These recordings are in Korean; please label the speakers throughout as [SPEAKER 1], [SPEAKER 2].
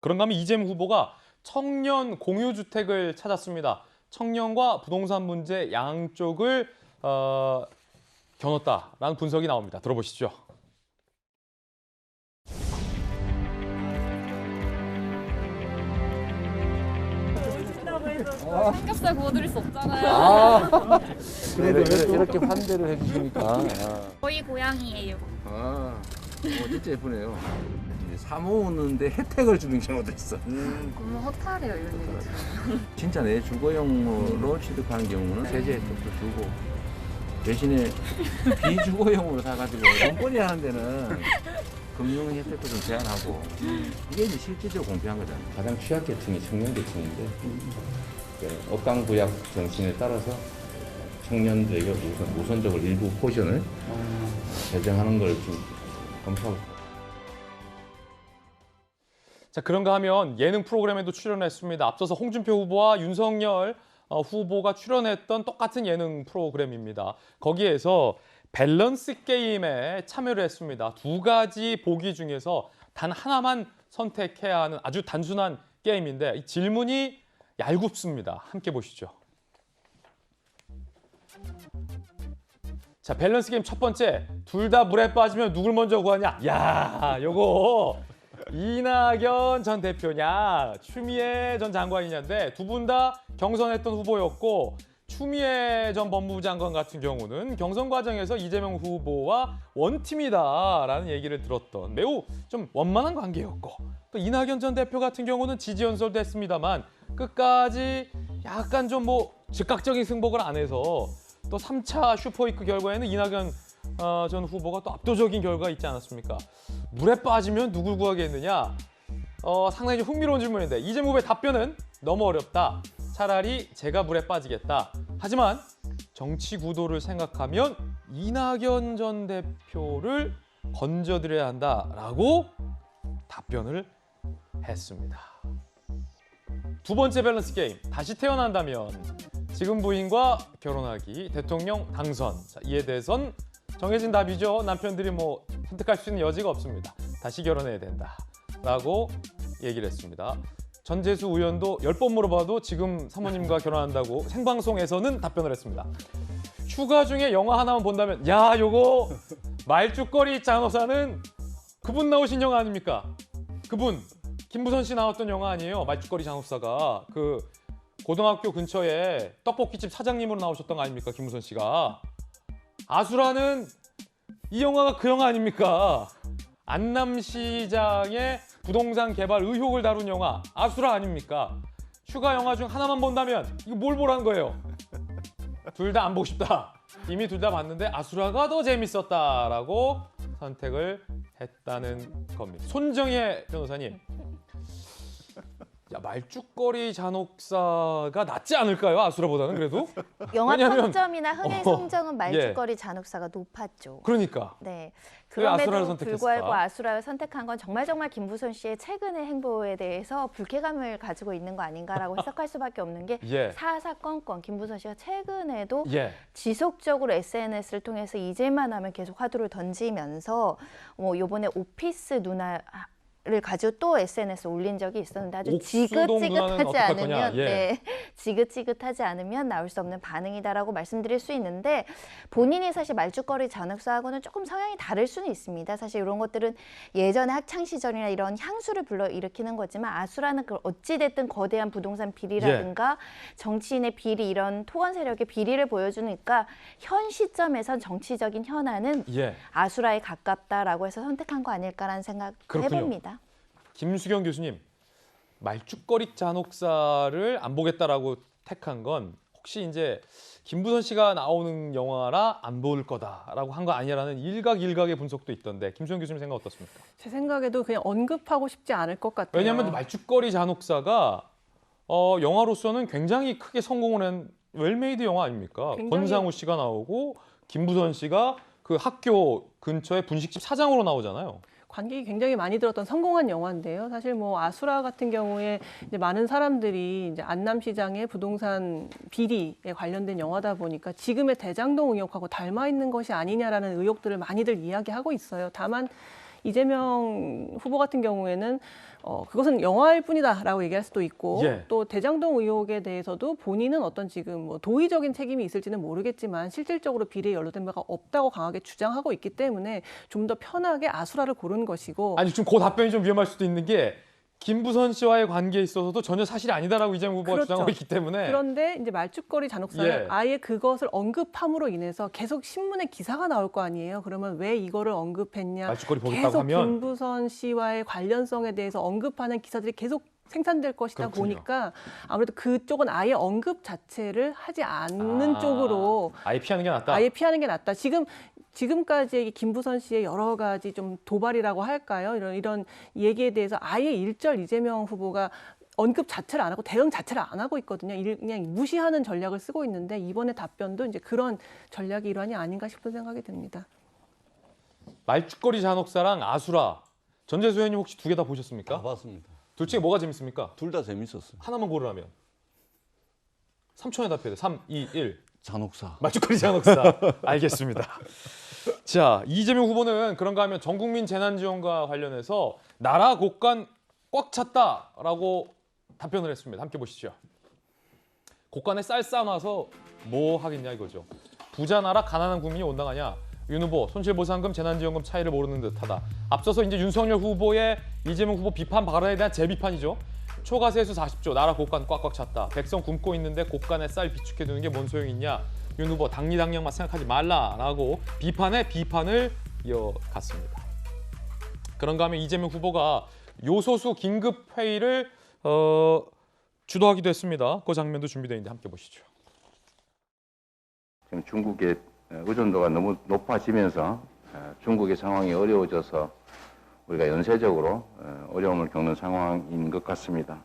[SPEAKER 1] 그런가 하면 이재명 후보가 청년 공유주택을 찾았습니다. 청년과 부동산 문제 양쪽을 겨눴다라는 분석이 나옵니다. 들어보시죠.
[SPEAKER 2] 삼겹살 구워드릴 수 없잖아요.
[SPEAKER 3] 그래도 이렇게 환대를 해주시니까.
[SPEAKER 2] 저희 고향이에요.
[SPEAKER 3] 진짜 예쁘네요. 사모으는데 혜택을 주는 경우도 있어.
[SPEAKER 2] 너무 허탈해요, 이런 얘기.
[SPEAKER 3] 진짜 내 주거용으로 취득하는 경우는 세제 혜택도 주고 대신에 비주거용으로 사가지고 돈벌이 하는 데는 금융 혜택도 좀 제한하고 이게 이제 실질적으로 공평한 거잖아요. 가장 취약계층이 청년계층인데 억강부약 정신에 따라서 청년들에게 우선적으로 일부 포션을 배정하는 걸 좀 검토하고 있습니다.
[SPEAKER 1] 자, 그런가 하면 예능 프로그램에도 출연했습니다. 앞서서 홍준표 후보와 윤석열 후보가 출연했던 똑같은 예능 프로그램입니다. 거기에서 밸런스 게임에 참여를 했습니다. 두 가지 보기 중에서 단 하나만 선택해야 하는 아주 단순한 게임인데 이 질문이 얄궂습니다. 함께 보시죠. 자, 밸런스 게임 첫 번째. 둘 다 물에 빠지면 누굴 먼저 구하냐? 야, 요거 이낙연 전 대표냐, 추미애 전 장관이냐인데 두 분 다 경선했던 후보였고 추미애 전 법무부 장관 같은 경우는 경선 과정에서 이재명 후보와 원팀이다라는 얘기를 들었던 매우 좀 원만한 관계였고 또 이낙연 전 대표 같은 경우는 지지 연설도 했습니다만 끝까지 약간 좀 즉각적인 승복을 안 해서 또 3차 슈퍼위크 결과에는 이낙연 전 후보가 또 압도적인 결과가 있지 않았습니까? 물에 빠지면 누굴 구하겠느냐? 상당히 좀 흥미로운 질문인데 이재명 후보의 답변은 너무 어렵다. 차라리 제가 물에 빠지겠다. 하지만 정치 구도를 생각하면 이낙연 전 대표를 건져드려야 한다라고 답변을 했습니다. 두 번째 밸런스 게임. 다시 태어난다면 지금 부인과 결혼하기, 대통령 당선. 자, 이에 대해선 정해진 답이죠. 남편들이 선택할 수 있는 여지가 없습니다. 다시 결혼해야 된다라고 얘기를 했습니다. 전재수 의원도 10번 물어봐도 지금 사모님과 결혼한다고 생방송에서는 답변을 했습니다. 휴가 중에 영화 하나만 본다면 야, 요거 말죽거리 잔호사는 그분 나오신 영화 아닙니까? 그분 김부선 씨 나왔던 영화 아니에요? 말죽거리 잔호사가 그 고등학교 근처에 떡볶이집 사장님으로 나오셨던 거 아닙니까? 김부선 씨가. 아수라는 이 영화가 그 영화 아닙니까? 안남시장의 부동산 개발 의혹을 다룬 영화 아수라 아닙니까? 휴가 영화 중 하나만 본다면 이거 뭘 보라는 거예요? 둘 다 안 보고 싶다. 이미 둘 다 봤는데 아수라가 더 재밌었다라고 선택을 했다는 겁니다. 손정혜 변호사님. 야, 말죽거리 잔혹사가 낫지 않을까요? 아수라보다는 그래도?
[SPEAKER 4] 영화
[SPEAKER 1] 왜냐면-
[SPEAKER 4] 평점이나 흥행 성적은 말죽거리 잔혹사가 높았죠.
[SPEAKER 1] 그러니까.
[SPEAKER 4] 네.
[SPEAKER 1] 왜 아수라를
[SPEAKER 4] 그럼에도
[SPEAKER 1] 선택했을까?
[SPEAKER 4] 불구하고 아수라를 선택한 건 정말 김부선 씨의 최근의 행보에 대해서 불쾌감을 가지고 있는 거 아닌가라고 해석할 수밖에 없는 게
[SPEAKER 1] 예.
[SPEAKER 4] 사사건건 김부선 씨가 최근에도
[SPEAKER 1] 예.
[SPEAKER 4] 지속적으로 SNS를 통해서 잊을만 하면 계속 화두를 던지면서 요번에 오피스 누나를 가지고 또 SNS 에 올린 적이 있었는데 아주
[SPEAKER 1] 옥수동 누나는
[SPEAKER 4] 지긋지긋하지
[SPEAKER 1] 어떡할 거냐?
[SPEAKER 4] 않으면
[SPEAKER 1] 예.
[SPEAKER 4] 네, 지긋지긋하지 않으면 나올 수 없는 반응이다라고 말씀드릴 수 있는데 본인이 사실 말죽거리 잔혹사하고는 조금 성향이 다를 수는 있습니다. 사실 이런 것들은 예전에 학창 시절이나 이런 향수를 불러일으키는 거지만 아수라는 그 어찌됐든 거대한 부동산 비리라든가 정치인의 비리 이런 토건 세력의 비리를 보여주니까 현 시점에선 정치적인 현안은
[SPEAKER 1] 예.
[SPEAKER 4] 아수라에 가깝다라고 해서 선택한 거 아닐까라는 생각을
[SPEAKER 1] 그렇군요.
[SPEAKER 4] 해봅니다.
[SPEAKER 1] 김수경 교수님, 말죽거리 잔혹사를 안 보겠다라고 택한 건 혹시 이제 김부선 씨가 나오는 영화라 안 볼 거다라고 한 거 아니라는 일각의 분석도 있던데 김수경 교수님 생각 어떻습니까?
[SPEAKER 5] 제 생각에도 그냥 언급하고 싶지 않을 것 같아요.
[SPEAKER 1] 왜냐하면 말죽거리 잔혹사가 영화로서는 굉장히 크게 성공을 한 웰메이드 영화 아닙니까?
[SPEAKER 5] 굉장히-
[SPEAKER 1] 권상우 씨가 나오고 김부선 씨가 그 학교 근처에 분식집 사장으로 나오잖아요.
[SPEAKER 5] 관객이 굉장히 많이 들었던 성공한 영화인데요. 사실 아수라 같은 경우에 이제 많은 사람들이 이제 안남시장의 부동산 비리에 관련된 영화다 보니까 지금의 대장동 의혹하고 닮아 있는 것이 아니냐라는 의혹들을 많이들 이야기하고 있어요. 다만 이재명 후보 같은 경우에는 그것은 영화일 뿐이다라고 얘기할 수도 있고
[SPEAKER 1] 예.
[SPEAKER 5] 또 대장동 의혹에 대해서도 본인은 어떤 지금 뭐 도의적인 책임이 있을지는 모르겠지만 실질적으로 비리에 연루된 바가 없다고 강하게 주장하고 있기 때문에 좀 더 편하게 아수라를 고른 것이고
[SPEAKER 1] 아니 지금 그 답변이 좀 위험할 수도 있는 게 김부선 씨와의 관계에 있어서도 전혀 사실이 아니다라고 이재명 후보가
[SPEAKER 5] 그렇죠.
[SPEAKER 1] 주장하고 있기 때문에
[SPEAKER 5] 그런데 이제 말죽거리 잔혹사는
[SPEAKER 1] 예.
[SPEAKER 5] 아예 그것을 언급함으로 인해서 계속 신문에 기사가 나올 거 아니에요. 그러면 왜 이거를 언급했냐?
[SPEAKER 1] 말죽거리 보겠다고
[SPEAKER 5] 계속
[SPEAKER 1] 하면
[SPEAKER 5] 김부선 씨와의 관련성에 대해서 언급하는 기사들이 계속 생산될 것이다
[SPEAKER 1] 그렇군요.
[SPEAKER 5] 보니까 아무래도 그쪽은 아예 언급 자체를 하지 않는 쪽으로
[SPEAKER 1] 아예 피하는 게 낫다.
[SPEAKER 5] 아예 피하는 게 낫다. 지금까지의 김부선 씨의 여러 가지 좀 도발이라고 할까요? 이런 얘기에 대해서 아예 일절 이재명 후보가 언급 자체를 안 하고 대응 자체를 안 하고 있거든요. 그냥 무시하는 전략을 쓰고 있는데 이번에 답변도 이제 그런 전략의 일환이 아닌가 싶은 생각이 듭니다.
[SPEAKER 1] 말죽거리 잔혹사랑 아수라. 전재수 의원님 혹시 두 개 다 보셨습니까?
[SPEAKER 6] 다 봤습니다.
[SPEAKER 1] 둘 중에 뭐가 재밌습니까?
[SPEAKER 6] 둘 다 재밌었어요.
[SPEAKER 1] 하나만 고르라면. 3초에 답해야 돼. 3, 2, 1.
[SPEAKER 6] 잔혹사.
[SPEAKER 1] 말죽거리 잔혹사. 알겠습니다. 자, 이재명 후보는 그런가 하면 전국민 재난지원과 관련해서 나라 곳간 꽉 찼다라고 답변을 했습니다. 함께 보시죠. 곳간에 쌀 쌓아놔서 뭐 하겠냐 이거죠. 부자 나라 가난한 국민이 온당하냐. 윤 후보 손실보상금 재난지원금 차이를 모르는 듯하다. 앞서서 이제 윤석열 후보의 이재명 후보 비판 발언에 대한 재비판이죠. 초과세수 40조 나라 곳간 꽉꽉 찼다. 백성 굶고 있는데 곳간에 쌀 비축해두는 게 뭔 소용이 있냐. 윤 후보 당리당략만 생각하지 말라라고 비판에 비판을 이어갔습니다. 그런가 하면 이재명 후보가 요소수 긴급 회의를 주도하기도 했습니다. 그 장면도 준비되어 있는데 함께 보시죠.
[SPEAKER 3] 지금 중국의 의존도가 너무 높아지면서 중국의 상황이 어려워져서 우리가 연쇄적으로 어려움을 겪는 상황인 것 같습니다.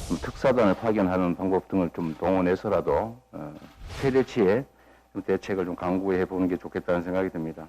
[SPEAKER 3] 좀 특사단을 파견하는 방법 등을 좀 동원해서라도 최대치의 대책을 좀 강구해 보는 게 좋겠다는 생각이 듭니다.